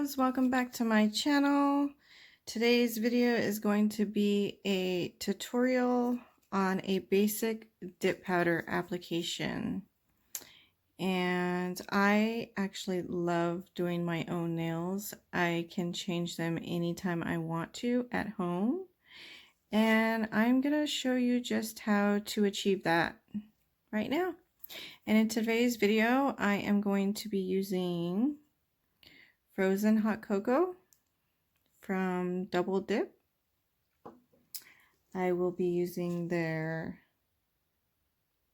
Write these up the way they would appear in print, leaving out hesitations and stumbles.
loves, welcome back to my channel. Today's video is going to be a tutorial on a basic dip powder application. And I actually love doing my own nails. I can change them anytime I want to at home. And I'm going to show you just how to achieve that right now. And in today's video, I am going to be using frozen hot cocoa from Double Dip. I will be using their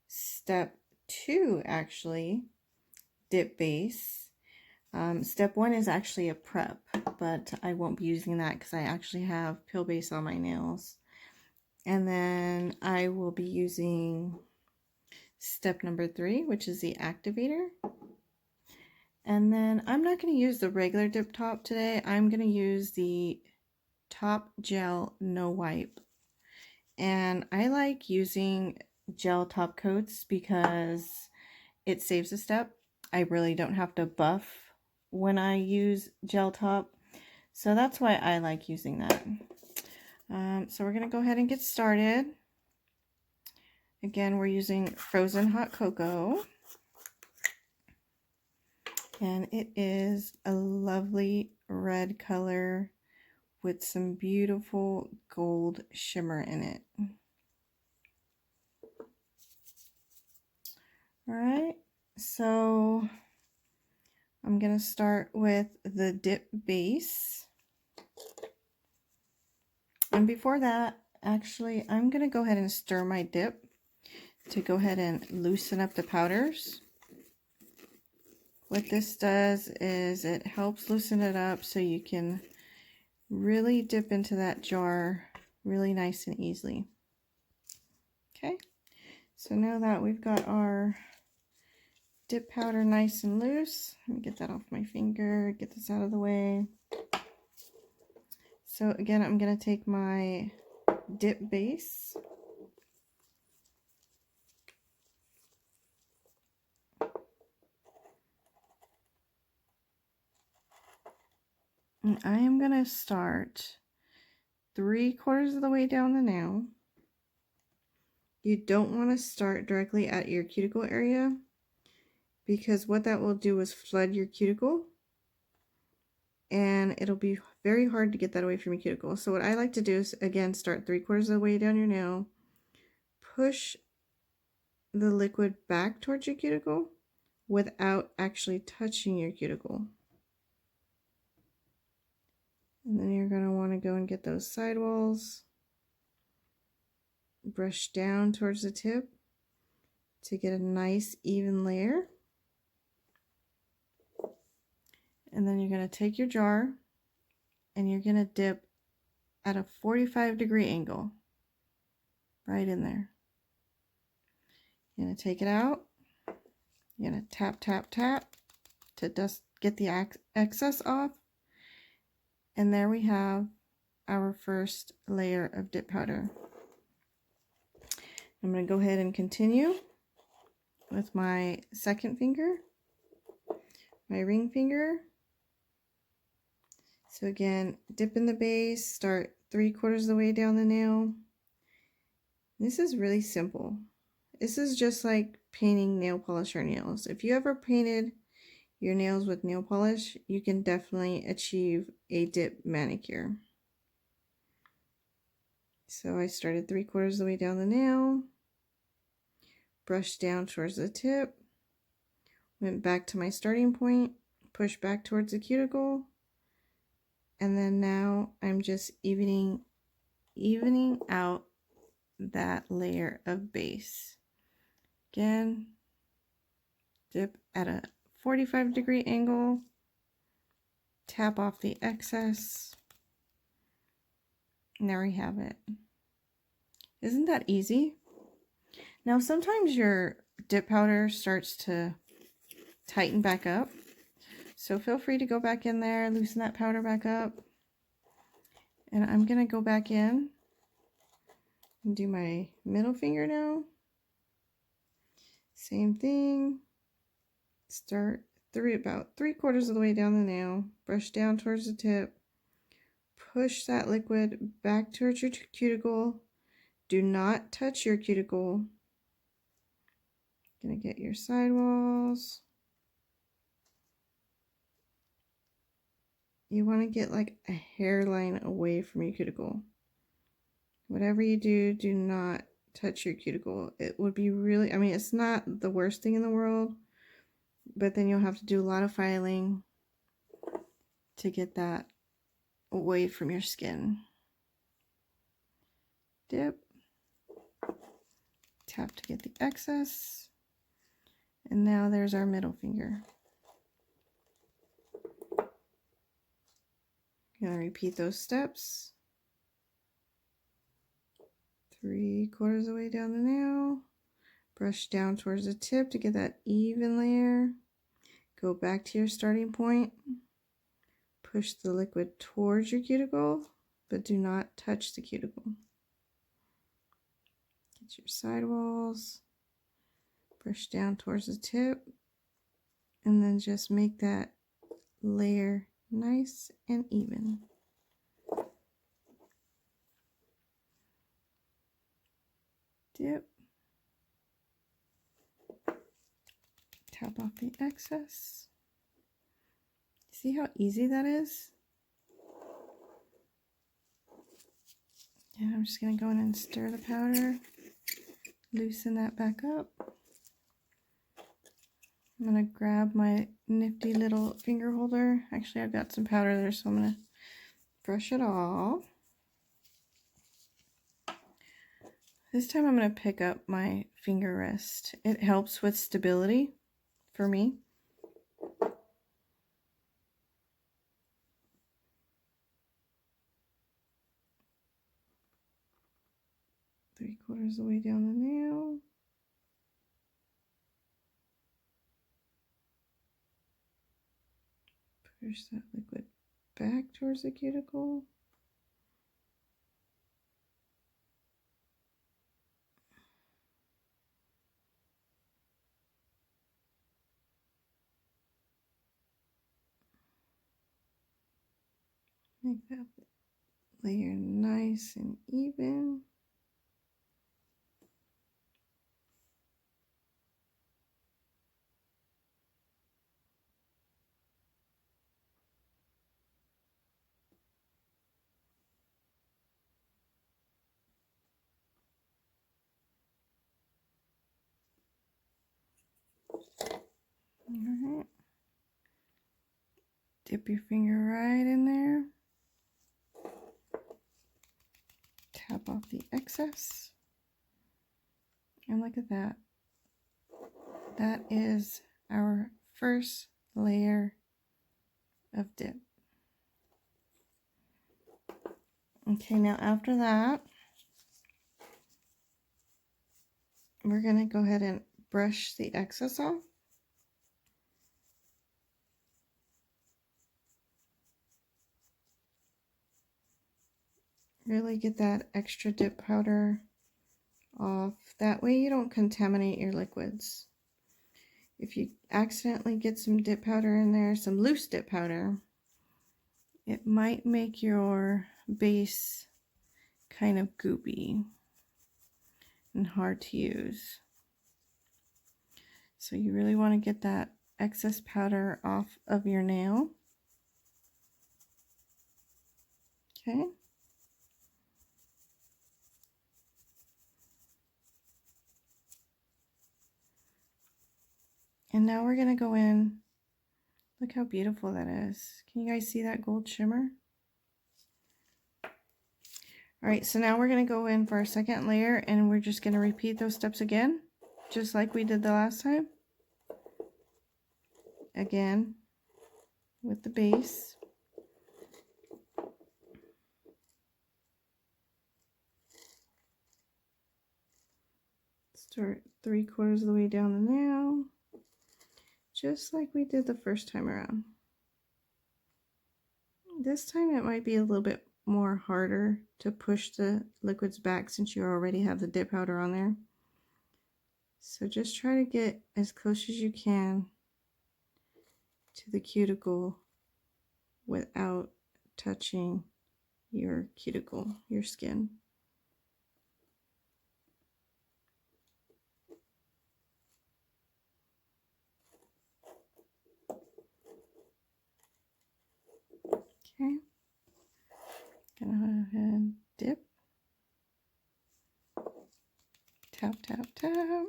step 2 actually dip base. Step 1 is actually a prep, but I won't be using that because I actually have peel base on my nails. And then I will be using step number 3, which is the activator. And then I'm not going to use the regular dip top today. I'm going to use the Top Gel No Wipe. And I like using gel top coats because it saves a step. I really don't have to buff when I use gel top. So that's why I like using that. So we're going to go ahead and get started. Again, we're using frozen hot cocoa. And it is a lovely red color with some beautiful gold shimmer in it. Alright, so I'm going to start with the dip base. And before that, actually, I'm going to go ahead and stir my dip to go ahead and loosen up the powders. What this does is it helps loosen it up so you can really dip into that jar really nice and easily. Okay, so now that we've got our dip powder nice and loose, let me get that off my finger, get this out of the way. So again, I'm going to take my dip base, and I am going to start 3/4 of the way down the nail. You don't want to start directly at your cuticle area because what that will do is flood your cuticle, and it'll be very hard to get that away from your cuticle. So what I like to do is, again, start 3/4 of the way down your nail, push the liquid back towards your cuticle without actually touching your cuticle. And then you're going to want to go and get those sidewalls, brush down towards the tip to get a nice even layer. And then you're going to take your jar and you're going to dip at a 45-degree angle right in there. You're going to take it out. You're going to tap, tap, tap to just get the excess off. And there we have our first layer of dip powder. I'm going to go ahead and continue with my second finger, my ring finger. So again, dip in the base, start 3/4 of the way down the nail. This is really simple. This is just like painting nail polish or nails. If you ever painted your nails with nail polish, you can definitely achieve a dip manicure. So I started 3/4 of the way down the nail, brushed down towards the tip, went back to my starting point, pushed back towards the cuticle, and then now I'm just evening out that layer of base. Again, dip at a 45-degree angle, tap off the excess, and there we have it. Isn't that easy? Now sometimes your dip powder starts to tighten back up, so feel free to go back in there, loosen that powder back up. And I'm going to go back in and do my middle finger now. Same thing. Start about 3/4 of the way down the nail. Brush down towards the tip. Push that liquid back towards your cuticle. Do not touch your cuticle. Gonna get your sidewalls. You want to get like a hairline away from your cuticle. Whatever you do, do not touch your cuticle. It would be really, I mean, it's not the worst thing in the world, but then you'll have to do a lot of filing to get that away from your skin. Dip. Tap to get the excess. And now there's our middle finger. Gonna repeat those steps. 3/4 of the way down the nail. Brush down towards the tip to get that even layer. Go back to your starting point. Push the liquid towards your cuticle, but do not touch the cuticle. Get your sidewalls. Brush down towards the tip. And then just make that layer nice and even. Dip. Tap off the excess. See how easy that is? And I'm just going to go in and stir the powder. Loosen that back up. I'm going to grab my nifty little finger holder. Actually, I've got some powder there, so I'm going to brush it off. This time I'm going to pick up my finger rest. It helps with stability for me. Three-quarters of the way down the nail. Push that liquid back towards the cuticle. Make that layer nice and even. Alright. Dip your finger right in there. Tap off the excess. And look at that. That is our first layer of dip. Okay, now after that, we're going to go ahead and brush the excess off. Really get that extra dip powder off. That way you don't contaminate your liquids. If you accidentally get some dip powder in there, some loose dip powder, it might make your base kind of goopy and hard to use. So you really want to get that excess powder off of your nail. Okay. And now we're going to go in. Look how beautiful that is. Can you guys see that gold shimmer? All right, so now we're going to go in for our second layer, and we're just going to repeat those steps again, just like we did the last time. Again, with the base. Start 3/4 of the way down the nail, just like we did the first time around. This time it might be a little bit more harder to push the liquids back since you already have the dip powder on there. So just try to get as close as you can to the cuticle without touching your cuticle, your skin. Okay, gonna go ahead and dip, tap, tap, tap.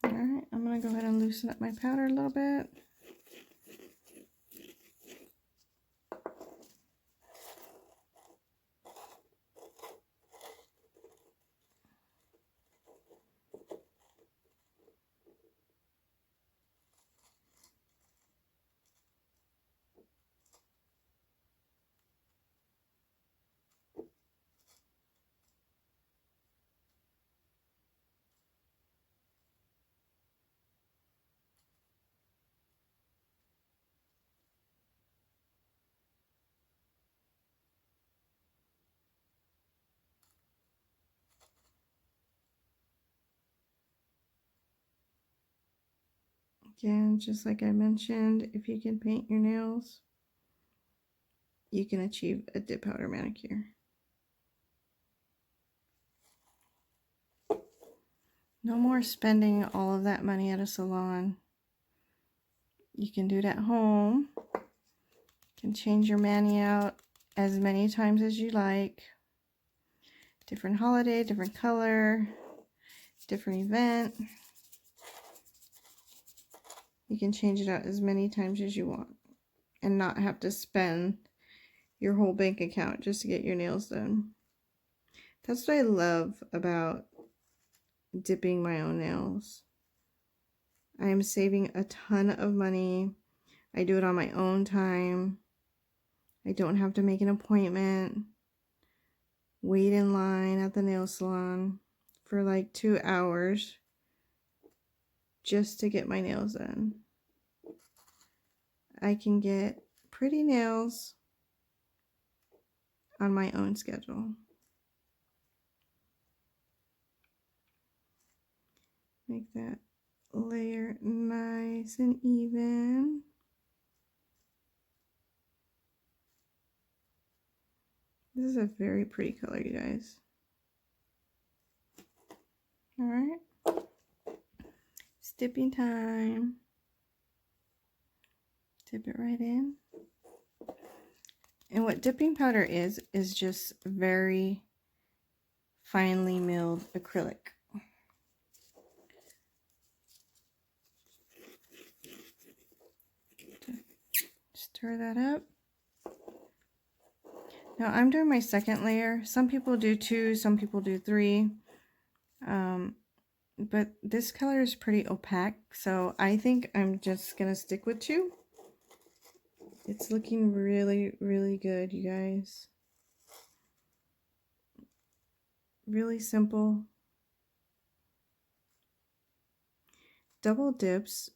All right, I'm gonna go ahead and loosen up my powder a little bit. Again, just like I mentioned, if you can paint your nails, you can achieve a dip powder manicure. No more spending all of that money at a salon. You can do it at home. You can change your mani out as many times as you like. Different holiday, different color, different event. You can change it out as many times as you want and not have to spend your whole bank account just to get your nails done. That's what I love about dipping my own nails. I am saving a ton of money. I do it on my own time. I don't have to make an appointment, wait in line at the nail salon for like 2 hours just to get my nails done. I can get pretty nails on my own schedule. Make that layer nice and even. This is a very pretty color, you guys. All right. It's dipping time. Dip it right in. And what dipping powder is just very finely milled acrylic. Stir that up. Now I'm doing my second layer. Some people do 2, some people do 3. But this color is pretty opaque, so I think I'm just gonna stick with 2. It's looking really, really good, you guys. Really simple. Double dips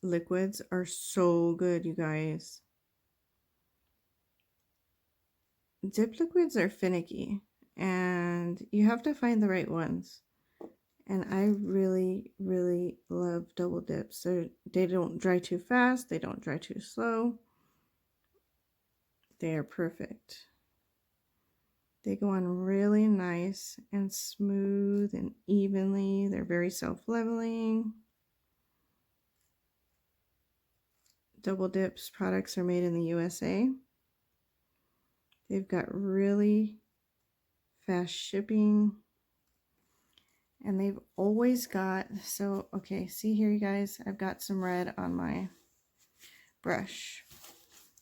liquids are so good, you guys. Dip liquids are finicky, and you have to find the right ones. And I really, really love double dips. They don't dry too fast. They don't dry too slow. They are perfect. They go on really nice and smooth and evenly. They're very self-leveling. Double Dips products are made in the USA. They've got really fast shipping. And they've always got, so, okay, see here, you guys, I've got some red on my brush.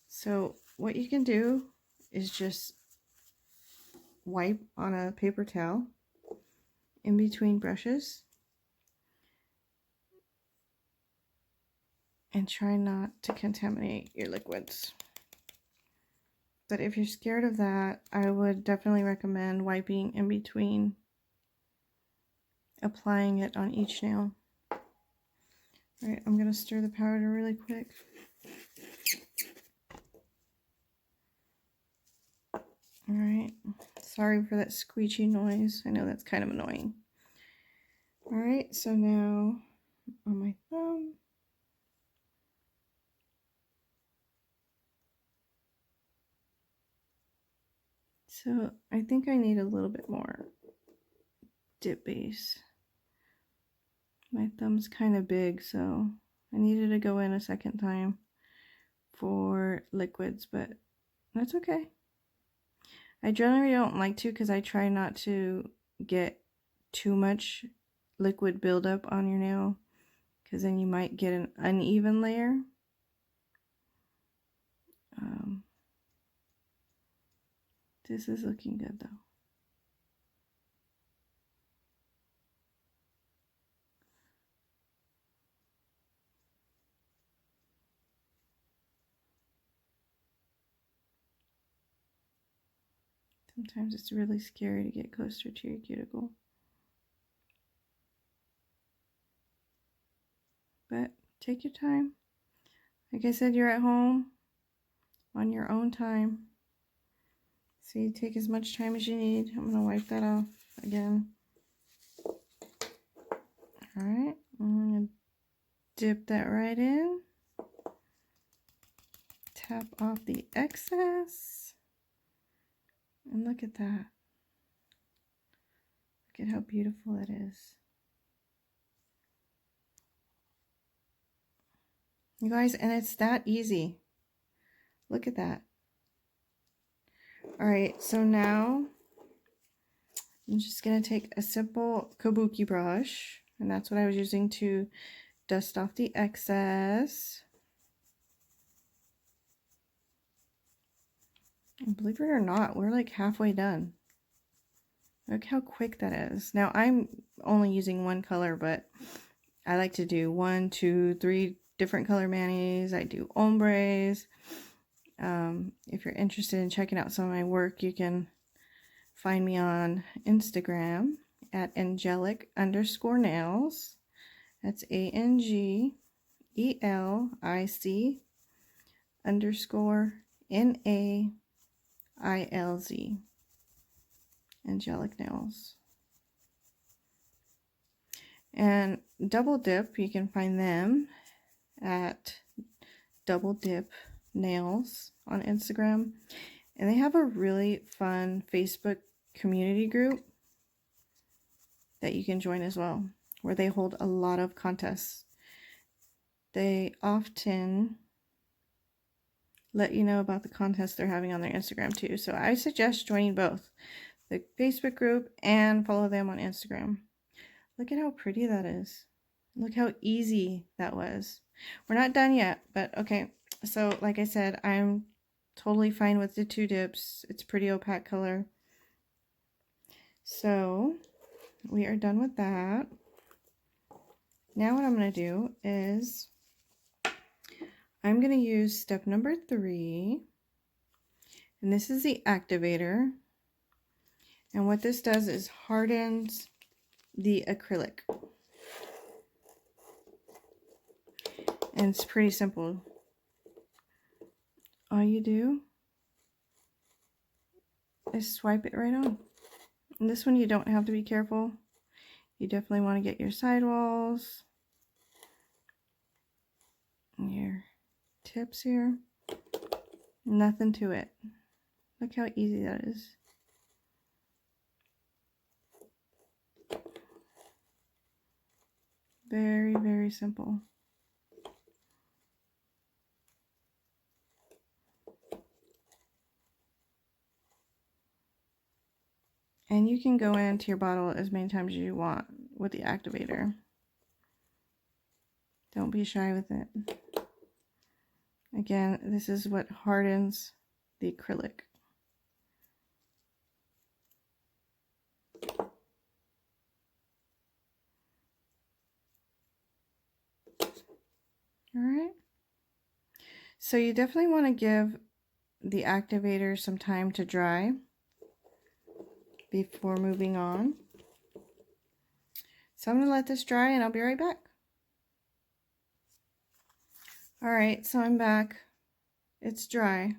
So what you can do is just wipe on a paper towel in between brushes and try not to contaminate your liquids. But if you're scared of that, I would definitely recommend wiping in between, applying it on each nail. All right, I'm gonna stir the powder really quick. All right, sorry for that squeechy noise. I know that's kind of annoying. All right, so now on my thumb, So I think I need a little bit more dip base. My thumb's kind of big, so I needed to go in a second time for liquids, but that's okay. I generally don't like to because I try not to get too much liquid buildup on your nail, because then you might get an uneven layer. This is looking good though. Sometimes it's really scary to get closer to your cuticle. But take your time. Like I said, you're at home on your own time. So you take as much time as you need. I'm going to wipe that off again. Alright, I'm going to dip that right in. Tap off the excess. And look at that. Look at how beautiful it is. You guys, and it's that easy. Look at that. Alright, so now I'm just going to take a simple kabuki brush, and that's what I was using to dust off the excess. And believe it or not, we're like halfway done. Look how quick that is. Now I'm only using one color, but I like to do 1, 2, 3 different color manis. I do ombres. If you're interested in checking out some of my work, you can find me on Instagram at angelic_nails. That's ANGELIC_NAILZ. Angelic Nails. And Double Dip, you can find them at Double Dip Nails on Instagram. And they have a really fun Facebook community group that you can join as well, where they hold a lot of contests. They often let you know about the contests they're having on their Instagram too. So I suggest joining both the Facebook group and follow them on Instagram. Look at how pretty that is. Look how easy that was. We're not done yet, but okay. So like I said, I'm totally fine with the 2 dips. It's a pretty opaque color. So we are done with that. Now what I'm going to do is I'm going to use step number 3. And this is the activator. And what this does is hardens the acrylic. And it's pretty simple. All you do is swipe it right on. And this one you don't have to be careful. You definitely want to get your sidewalls and your tips here. Nothing to it. Look how easy that is. Very, very simple. And you can go into your bottle as many times as you want with the activator. Don't be shy with it. Again, this is what hardens the acrylic. Alright. So you definitely want to give the activator some time to dry before moving on. So I'm going to let this dry and I'll be right back. Alright, so I'm back. It's dry.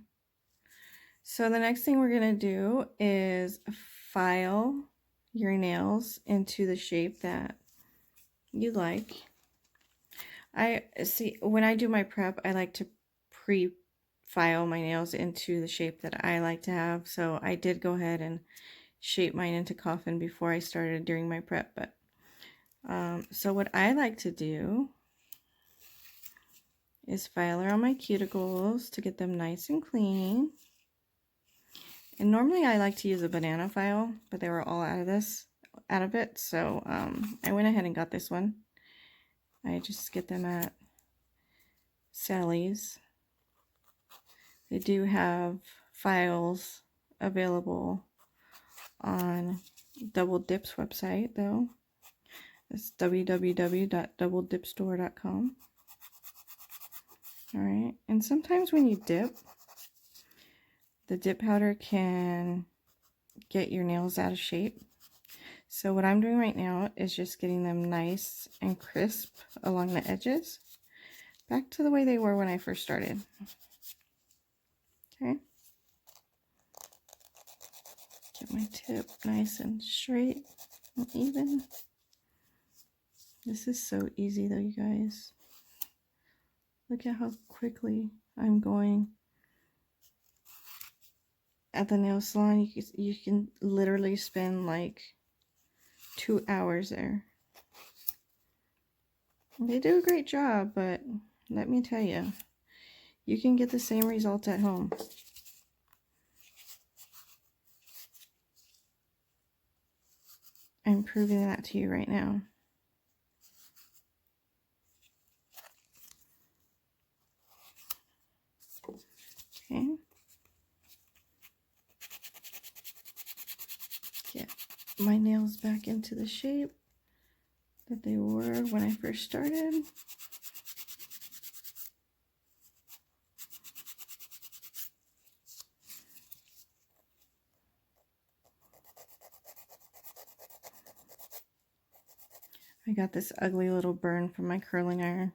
So the next thing we're going to do is file your nails into the shape that you like. I see when I do my prep, I like to file my nails into the shape that I like to have. So I did go ahead and shape mine into coffin before I started doing my prep. But so what I like to do is file around my cuticles to get them nice and clean. And normally I like to use a banana file, but they were all out of it. So I went ahead and got this one. I just get them at Sally's. They do have files available on Double Dip's website though. It's www.doubledipstore.com. Alright, and sometimes when you dip, the dip powder can get your nails out of shape. So what I'm doing right now is just getting them nice and crisp along the edges. Back to the way they were when I first started. Okay. Get my tip nice and straight and even. This is so easy though, you guys. Look at how quickly I'm going. At the nail salon, you can literally spend like 2 hours there. They do a great job, but let me tell you, you can get the same results at home. I'm proving that to you right now. Okay. Get my nails back into the shape that they were when I first started. I got this ugly little burn from my curling iron.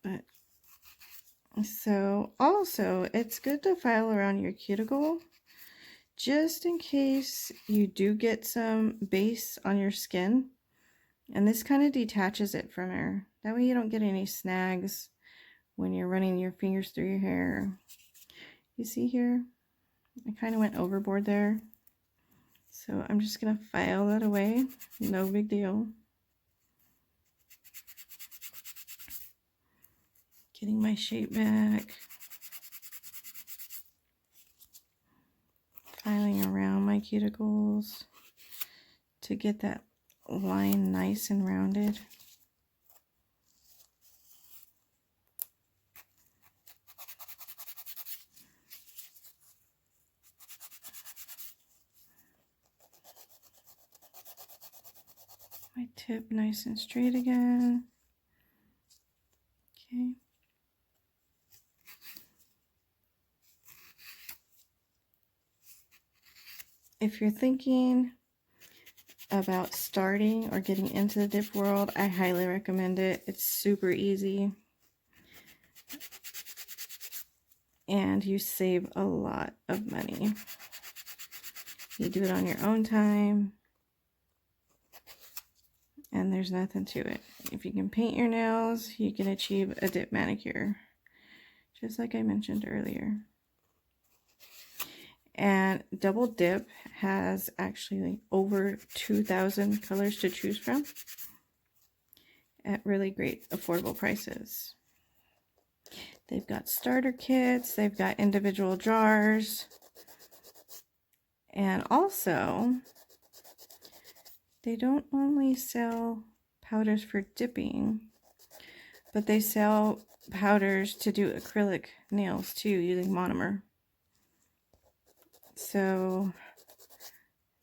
But so also it's good to file around your cuticle just in case you do get some base on your skin, and this kind of detaches it from there. That way you don't get any snags when you're running your fingers through your hair. You see here, I kind of went overboard there, so I'm just gonna file that away. No big deal. Getting my shape back. Filing around my cuticles to get that line nice and rounded. My tip nice and straight again. Okay. If you're thinking about starting or getting into the dip world, I highly recommend it. It's super easy. And you save a lot of money. You do it on your own time. And there's nothing to it. If you can paint your nails, you can achieve a dip manicure. Just like I mentioned earlier. And Double Dip has actually over 2,000 colors to choose from at really great affordable prices. They've got starter kits, they've got individual jars, and also they don't only sell powders for dipping, but they sell powders to do acrylic nails too using monomer. So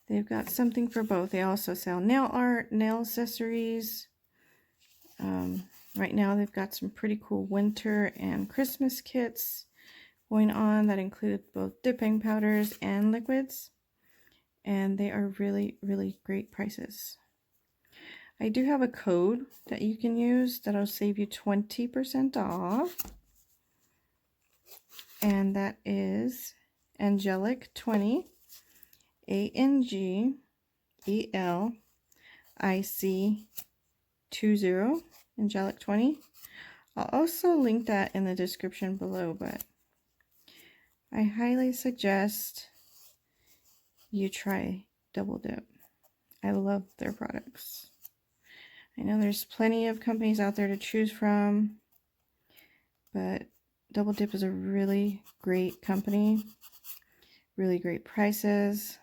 they've got something for both. They also sell nail art, nail accessories. Right now they've got some pretty cool winter and Christmas kits going on that include both dipping powders and liquids. And they are really, really great prices. I do have a code that you can use that'll save you 20% off. And that is Angelic20, ANGELIC20, Angelic20. I'll also link that in the description below, but I highly suggest you try Double Dip. I love their products. I know there's plenty of companies out there to choose from, but Double Dip is a really great company, really great prices.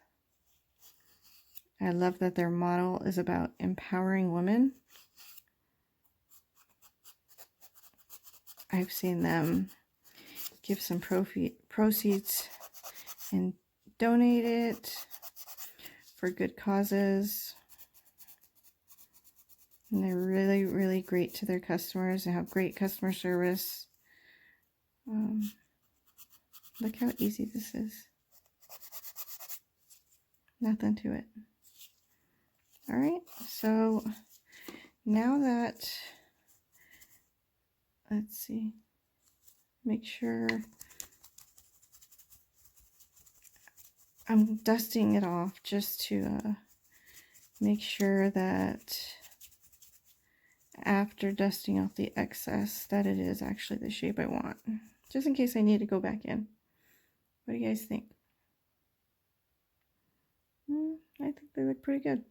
I love that their model is about empowering women. I've seen them give some proceeds and donate it for good causes. And they're really, really great to their customers. They have great customer service. Look how easy this is. Nothing to it. All right, so now that, let's see, make sure I'm dusting it off just to make sure that after dusting off the excess that it is actually the shape I want, just in case I need to go back in. What do you guys think? I think they look pretty good.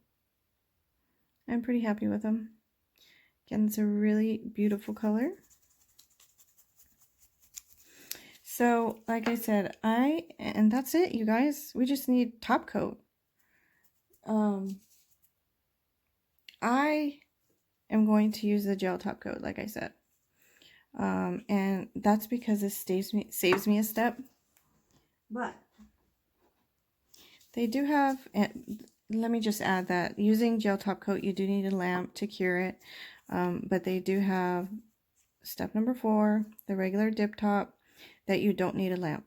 I'm pretty happy with them. Again, it's a really beautiful color. So, like I said, and that's it, you guys. We just need top coat. I am going to use the gel top coat, like I said. And that's because it saves me a step. But they do have, let me just add that using gel top coat, you do need a lamp to cure it. But they do have step number 4, the regular dip top, that you don't need a lamp.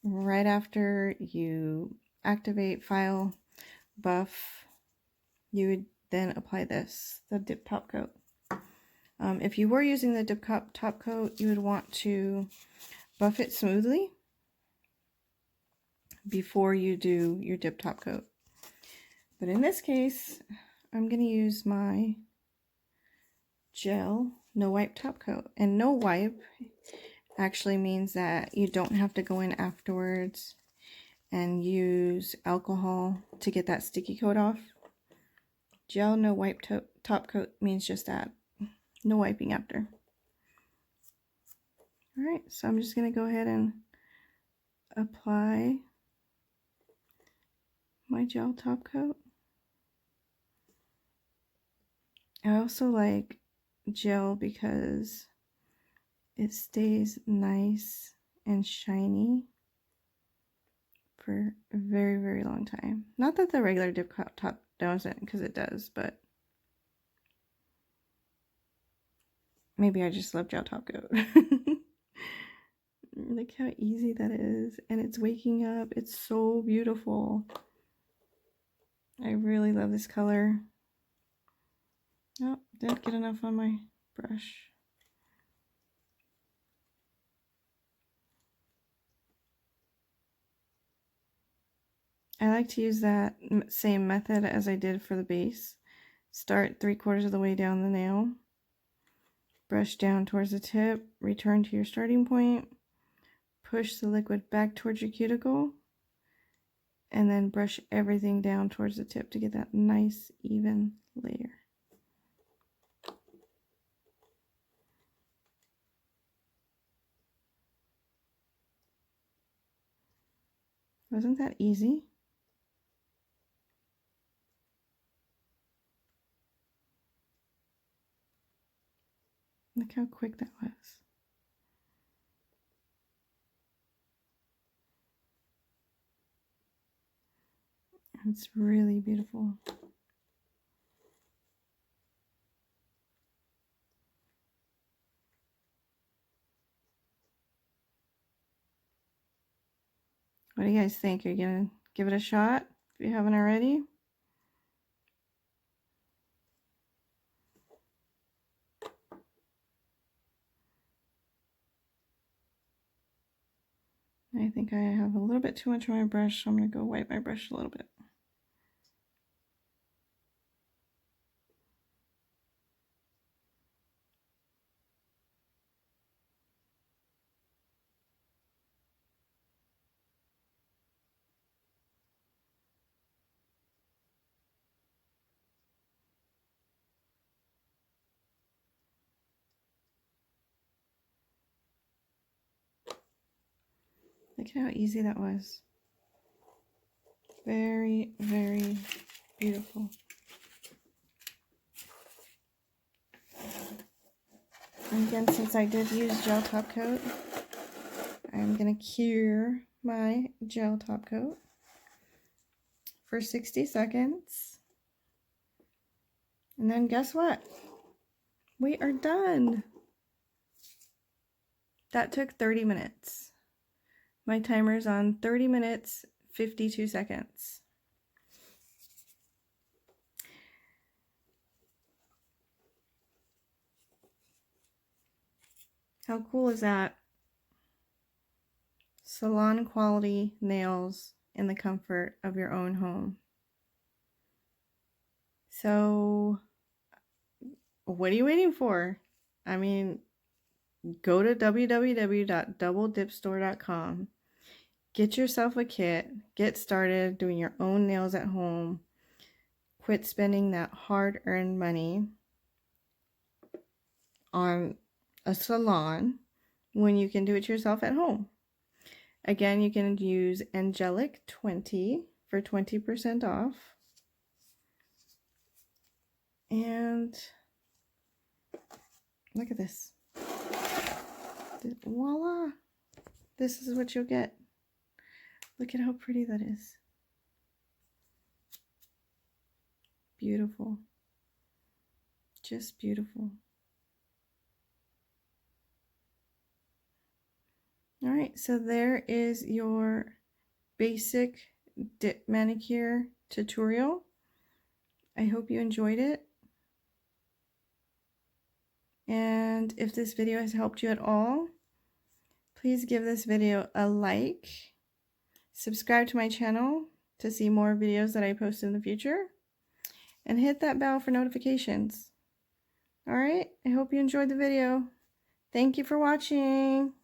Right after you activate, file, buff, you would then apply this, the dip top coat. If you were using the dip top coat, you would want to buff it smoothly before you do your dip top coat. But in this case, I'm going to use my gel no wipe top coat. And no wipe actually means that you don't have to go in afterwards and use alcohol to get that sticky coat off. Gel no wipe top coat means just that. No wiping after. Alright, so I'm just going to go ahead and apply my gel top coat. I also like gel because it stays nice and shiny for a very, very long time. Not that the regular dip top doesn't, because it does, but maybe I just love gel top coat. Look how easy that is, and it's waking up. It's so beautiful. I really love this color. Oh, didn't get enough on my brush. I like to use that same method as I did for the base. Start 3/4 of the way down the nail. Brush down towards the tip. Return to your starting point. Push the liquid back towards your cuticle. And then brush everything down towards the tip to get that nice, even layer. Wasn't that easy? Look how quick that was. It's really beautiful. What do you guys think? Are you going to give it a shot if you haven't already? I think I have a little bit too much on my brush, so I'm going to go wipe my brush a little bit. Look at how easy that was. Very, very beautiful. And again, since I did use gel top coat, I'm going to cure my gel top coat for 60 seconds. And then guess what? We are done. That took 30 minutes. My timer's on 30 minutes, 52 seconds. How cool is that? Salon quality nails in the comfort of your own home. So, what are you waiting for? I mean, go to www.doubledipstore.com. Get yourself a kit. Get started doing your own nails at home. Quit spending that hard-earned money on a salon when you can do it yourself at home. Again, you can use Angelic20 for 20% off. And look at this. Voila! This is what you'll get. Look at how pretty that is. Beautiful. Just beautiful. All right, so there is your basic dip manicure tutorial. I hope you enjoyed it. And if this video has helped you at all, please give this video a like. Subscribe to my channel to see more videos that I post in the future. And hit that bell for notifications. All right, I hope you enjoyed the video. Thank you for watching.